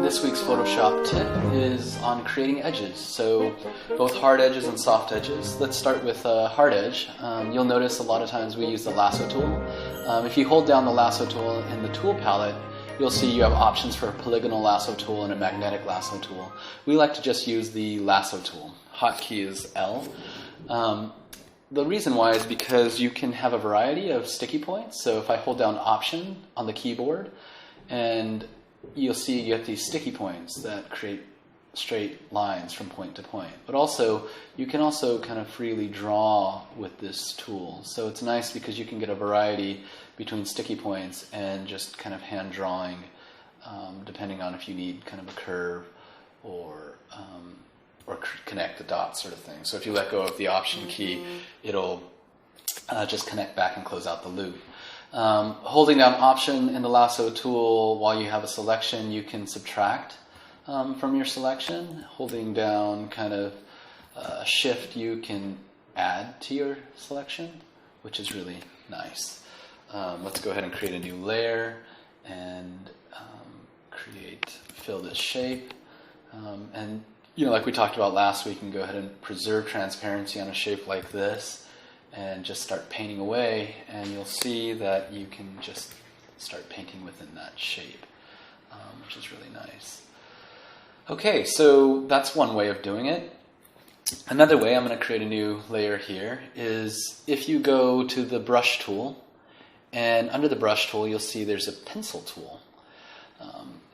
This week's Photoshop tip is on creating edges, so both hard edges and soft edges. Let's start with a hard edge. You'll notice a lot of times we use the lasso tool. If you hold down the lasso tool in the tool palette, you'll see you have options for a polygonal lasso tool and a magnetic lasso tool. We like to just use the lasso tool. Hotkey is L. The reason why is because you can have a variety of sticky points. So if I hold down Option on the keyboard, and you'll see you get these sticky points that create straight lines from point to point. But also, you can also kind of freely draw with this tool. So it's nice because you can get a variety between sticky points and just kind of hand drawing, depending on if you need kind of a curve or connect the dots sort of thing. So if you let go of the Option key, it'll just connect back and close out the loop. Holding down Option in the lasso tool while you have a selection, you can subtract from your selection. Holding down kind of Shift, you can add to your selection, which is really nice. Let's go ahead and create a new layer and fill this shape. And like we talked about last week, you can go ahead and preserve transparency on a shape like this and just start painting away, and you'll see that you can just start painting within that shape, which is really nice. Okay, so that's one way of doing it. Another way, I'm going to create a new layer here, is if you go to the brush tool, and under the brush tool you'll see there's a pencil tool.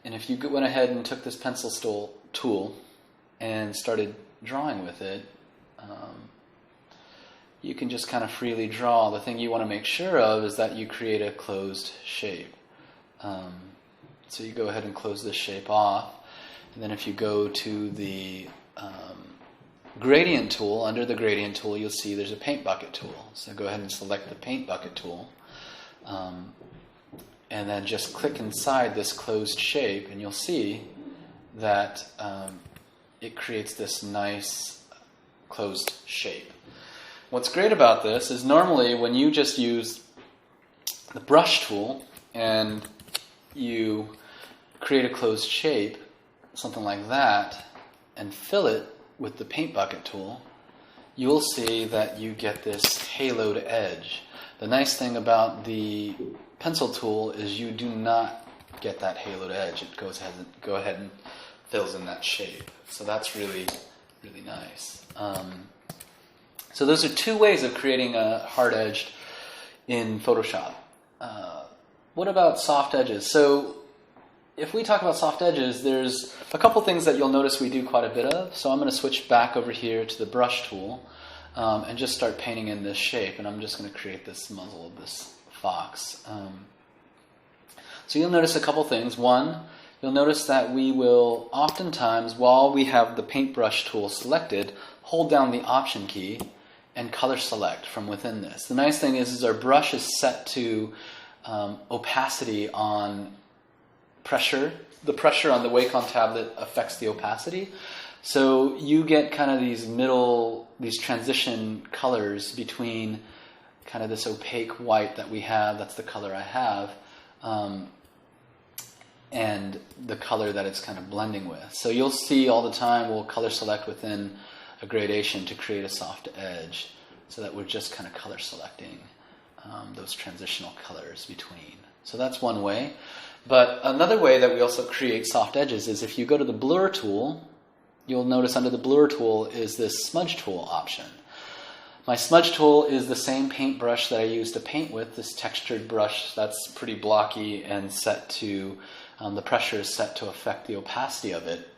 And if you went ahead and took this pencil tool and started drawing with it, you can just kind of freely draw. The thing you want to make sure of is that you create a closed shape. So you go ahead and close this shape off, and then if you go to the gradient tool, under the gradient tool you'll see there's a paint bucket tool. So go ahead and select the paint bucket tool, and then just click inside this closed shape, and you'll see that it creates this nice closed shape. What's great about this is normally when you just use the brush tool and you create a closed shape, something like that, and fill it with the paint bucket tool, you'll see that you get this haloed edge. The nice thing about the pencil tool is you do not get that haloed edge. It goes ahead and fills in that shape. So that's really, really nice. So those are two ways of creating a hard edge in Photoshop. What about soft edges? So if we talk about soft edges, there's a couple things that you'll notice we do quite a bit of. So I'm going to switch back over here to the brush tool and just start painting in this shape. And I'm just going to create this muzzle of this fox. So you'll notice a couple things. One, you'll notice that we will oftentimes, while we have the paintbrush tool selected, hold down the Option key and color select from within this. The nice thing is our brush is set to opacity on pressure. The pressure on the Wacom tablet affects the opacity. So you get kind of these transition colors between kind of this opaque white that we have, that's the color I have, and the color that it's kind of blending with. So you'll see all the time we'll color select within a gradation to create a soft edge, so that we're just kind of color selecting those transitional colors between. So that's one way. But another way that we also create soft edges is if you go to the blur tool, you'll notice under the blur tool is this smudge tool option. My smudge tool is the same paintbrush that I use to paint with, this textured brush that's pretty blocky and set to, the pressure is set to affect the opacity of it.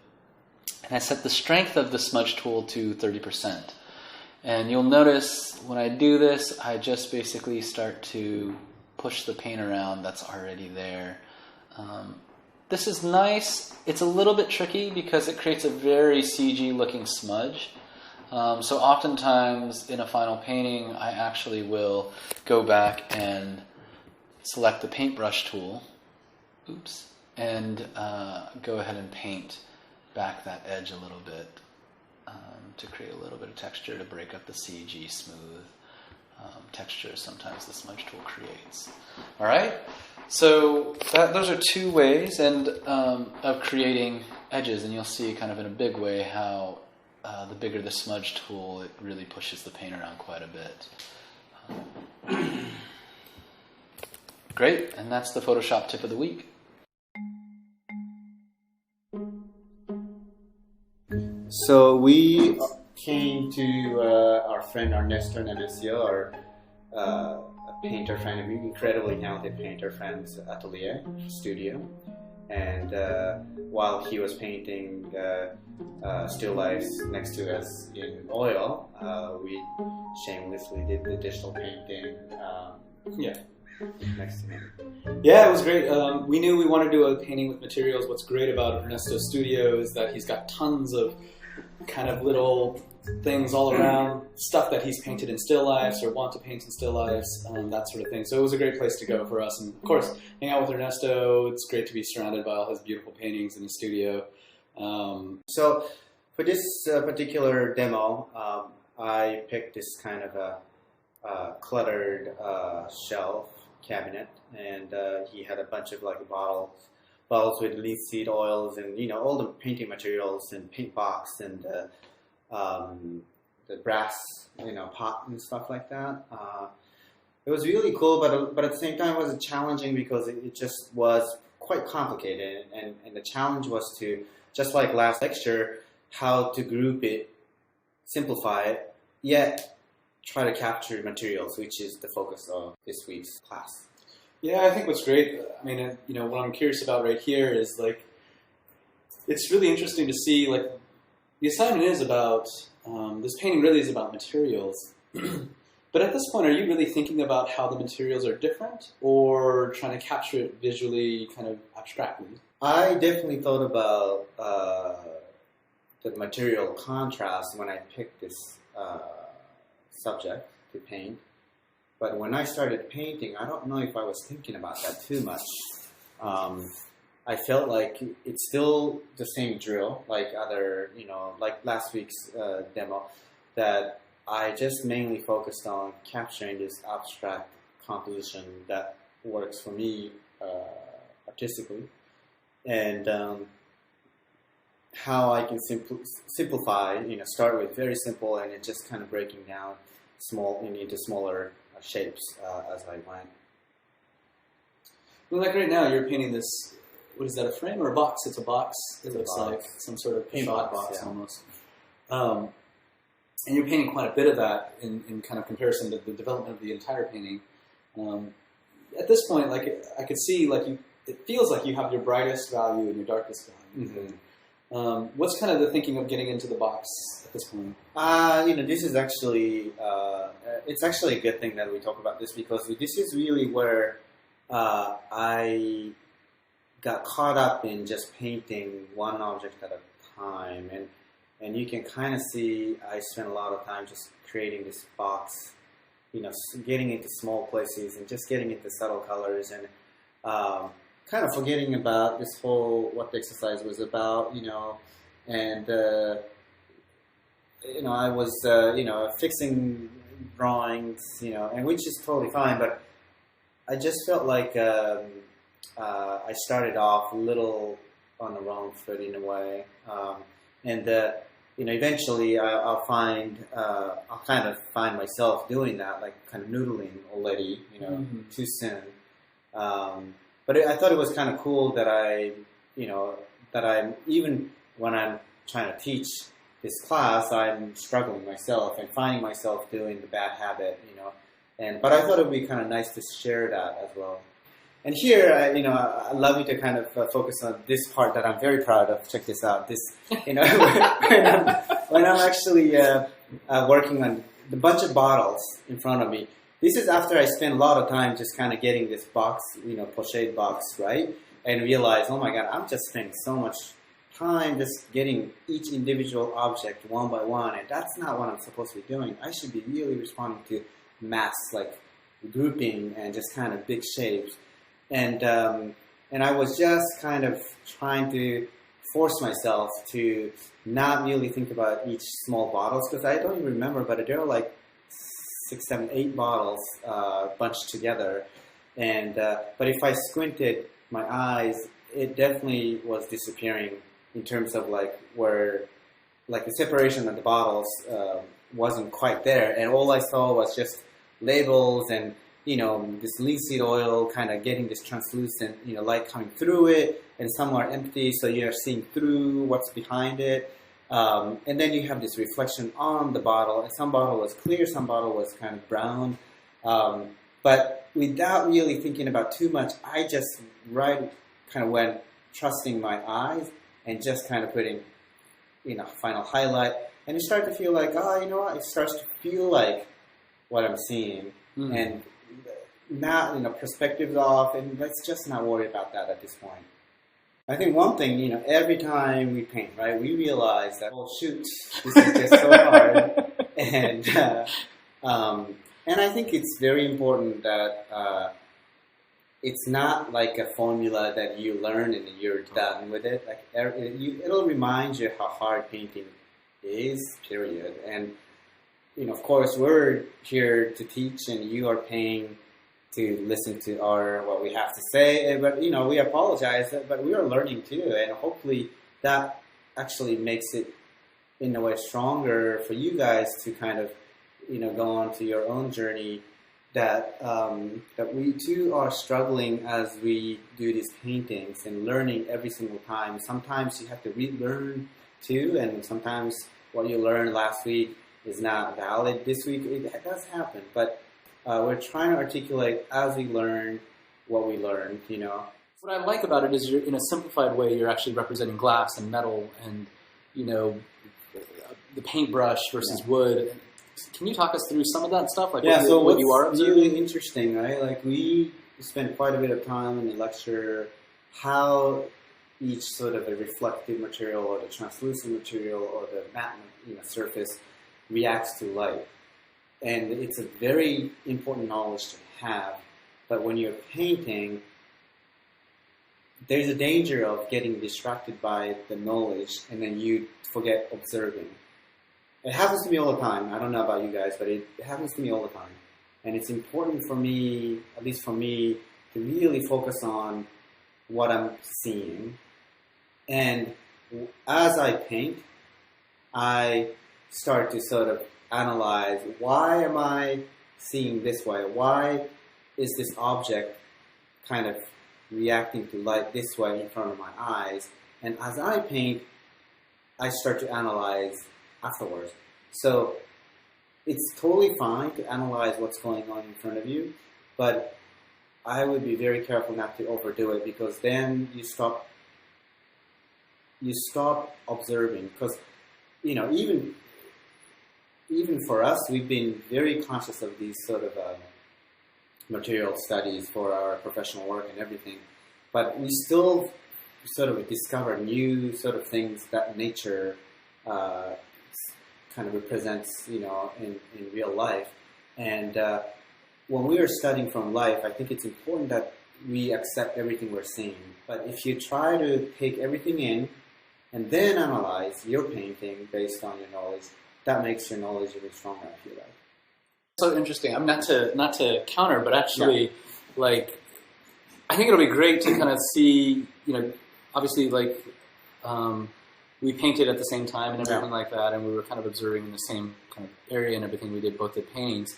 And I set the strength of the smudge tool to 30%. And you'll notice when I do this, I just basically start to push the paint around that's already there. This is nice. It's a little bit tricky because it creates a very CG looking smudge. So oftentimes in a final painting, I actually will go back and select the paintbrush tool, and go ahead and paint back that edge a little bit to create a little bit of texture to break up the CG smooth. textures sometimes the smudge tool creates. All right? So those are two ways of creating edges, and you'll see kind of in a big way how the bigger the smudge tool, it really pushes the paint around quite a bit. Great, and that's the Photoshop tip of the week. So we came to our friend Ernesto Nemesio, a painter friend, an incredibly talented painter friend's atelier, studio. And while he was painting still lifes next to us in oil, we shamelessly did the digital painting next to him. Yeah, it was great. We knew we wanted to do a painting with materials. What's great about Ernesto's studio is that he's got tons of kind of little things all around, stuff that he's painted in still lifes or want to paint in still lifes, that sort of thing. So it was a great place to go for us. And of course, hang out with Ernesto, it's great to be surrounded by all his beautiful paintings in the studio. So for this particular demo, I picked this kind of a cluttered shelf cabinet, and he had a bunch of like bottles with linseed oils and all the painting materials and paint box and the brass pot and stuff like that. It was really cool, but at the same time it was challenging because it just was quite complicated, and the challenge was to, just like last lecture, how to group it, simplify it, yet try to capture materials, which is the focus of this week's class. Yeah, I think what's great, I mean, what I'm curious about right here is, like, it's really interesting to see, like, the assignment is about, this painting really is about materials. But at this point, are you really thinking about how the materials are different, or trying to capture it visually, kind of abstractly? I definitely thought about the material contrast when I picked this subject to paint. But when I started painting, I don't know if I was thinking about that too much. I felt like it's still the same drill, like other, like last week's demo, that I just mainly focused on capturing this abstract composition that works for me artistically, and how I can simplify, start with very simple and then just kind of breaking down into smaller shapes as I went. Well, like right now, you're painting this. What is that? A frame or a box? It's a box. It looks like some sort of paint box yeah. almost. And you're painting quite a bit of that in kind of comparison to the development of the entire painting. At this point, like I could see, like it feels like you have your brightest value and your darkest value. Mm-hmm. What's kind of the thinking of getting into the box at this point? This is actually, it's actually a good thing that we talk about this, because this is really where I got caught up in just painting one object at a time. And you can kind of see I spent a lot of time just creating this box, getting into small places and just getting into subtle colors, and kind of forgetting about this whole, what the exercise was about, and, I was, fixing drawings, and which is totally fine, but I just felt like I started off a little on the wrong foot in a way, and eventually I'll kind of find myself doing that, like kind of noodling already, too soon. But I thought it was kind of cool that even when I'm trying to teach this class, I'm struggling myself and finding myself doing the bad habit, but I thought it would be kind of nice to share that as well. And here, I love you to kind of focus on this part that I'm very proud of. Check this out. This, when I'm actually working on the bunch of bottles in front of me. This is after I spent a lot of time just kind of getting this box, pochette box, right? And realize, oh my God, I'm just spending so much time just getting each individual object one by one, and that's not what I'm supposed to be doing. I should be really responding to mass, like grouping and just kind of big shapes. And I was just kind of trying to force myself to not really think about each small bottles, because I don't even remember, but there are like 6, 7, 8 bottles bunched together. And but if I squinted my eyes, it definitely was disappearing in terms of like where like the separation of the bottles wasn't quite there, and all I saw was just labels and this linseed oil kind of getting this translucent light coming through it, and some are empty, so you're seeing through what's behind it. And then you have this reflection on the bottle, and some bottle was clear, some bottle was kind of brown. But without really thinking about too much, I just kind of went trusting my eyes and just kind of putting, final highlight. And you start to feel like, what? It starts to feel like what I'm seeing. Mm. And not, perspective's off, and let's just not worry about that at this point. I think one thing, every time we paint, right, we realize that, oh shoot, this is just so hard. And I think it's very important that it's not like a formula that you learn and you're done with it. Like it'll remind you how hard painting is, period. And, of course, we're here to teach, and you are paying to listen to what we have to say. But, we apologize, but we are learning too. And hopefully that actually makes it, in a way, stronger for you guys to kind of, go on to your own journey, that we too are struggling as we do these paintings and learning every single time. Sometimes you have to relearn too, and sometimes what you learned last week is not valid this week. It does happen, but we're trying to articulate as we learn what we learned, What I like about it is in a simplified way, you're actually representing glass and metal and, the paintbrush versus wood. Can you talk us through some of that stuff? Like what you are observing? Really interesting, right? Like we spent quite a bit of time in the lecture how each sort of a reflective material or the translucent material or the matte surface reacts to light. And it's a very important knowledge to have. But when you're painting, there's a danger of getting distracted by the knowledge and then you forget observing. It happens to me all the time. I don't know about you guys, but it happens to me all the time. And it's important for me, at least for me, to really focus on what I'm seeing. And as I paint, I start to sort of analyze, why am I seeing this way? Why is this object kind of reacting to light this way in front of my eyes? And as I paint, I start to analyze afterwards. So it's totally fine to analyze what's going on in front of you, but I would be very careful not to overdo it, because then you stop observing. Because even for us, we've been very conscious of these sort of material studies for our professional work and everything, but we still sort of discover new sort of things that nature kind of represents, in real life. And when we are studying from life, I think it's important that we accept everything we're seeing. But if you try to take everything in and then analyze your painting based on your knowledge, that makes your knowledge even stronger, I feel like. So interesting. I'm not to counter, but actually, I think it'll be great to kind of see, obviously, we painted at the same time and everything like that, and we were kind of observing in the same kind of area and everything. We did both the paintings.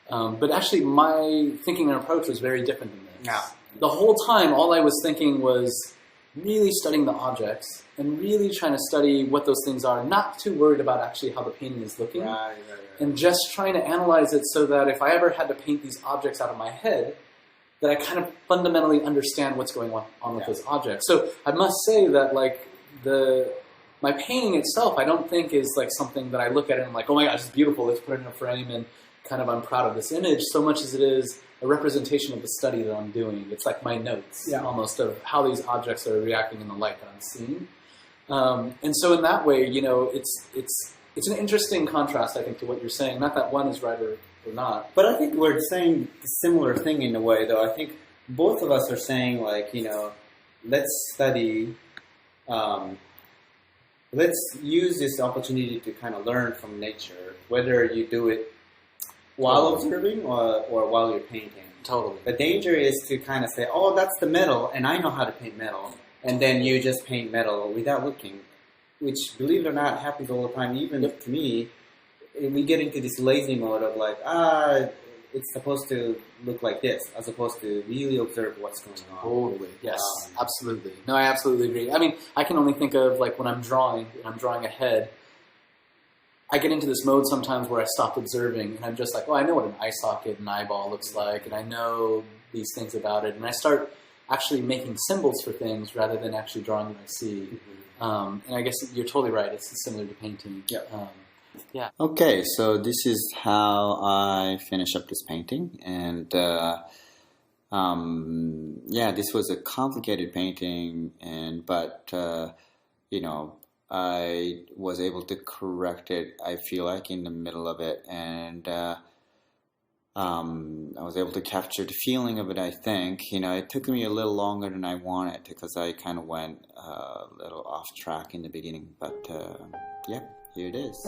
But actually, my thinking and approach was very different than this. Yeah. The whole time, all I was thinking was really studying the objects and really trying to study what those things are, not too worried about actually how the painting is looking, Right. and just trying to analyze it so that if I ever had to paint these objects out of my head, that I kind of fundamentally understand what's going on with those objects. So I must say that my painting itself, I don't think is like something that I look at and I'm like, oh my gosh, it's beautiful, let's put it in a frame and kind of I'm proud of this image, so much as it is a representation of the study that I'm doing. It's like my notes, almost, of how these objects are reacting in the light that I'm seeing. And so in that way, it's an interesting contrast, I think, to what you're saying. Not that one is right or not. But I think we're saying a similar thing in a way, though. I think both of us are saying, let's study, let's use this opportunity to kind of learn from nature, whether you do it while observing or while you're painting. Totally. The danger is to kind of say, oh, that's the metal, and I know how to paint metal. And then you just paint metal without looking, which, believe it or not, happens all the time. Even to me, we get into this lazy mode of like, it's supposed to look like this, as opposed to really observe what's going on. Totally. Yes, absolutely. No, I absolutely agree. I mean, I can only think of like when I'm drawing ahead, I get into this mode sometimes where I stop observing and I'm just like, oh, I know what an eye socket and eyeball looks like, and I know these things about it, and I start actually making symbols for things rather than actually drawing what I see. And I guess you're totally right. It's similar to painting. Yeah. Okay, so this is how I finish up this painting, and this was a complicated painting, but you know, I was able to correct it, I feel like, in the middle of it, and I was able to capture the feeling of it, I think. You know, it took me a little longer than I wanted because I kind of went a little off track in the beginning, but yeah, here it is.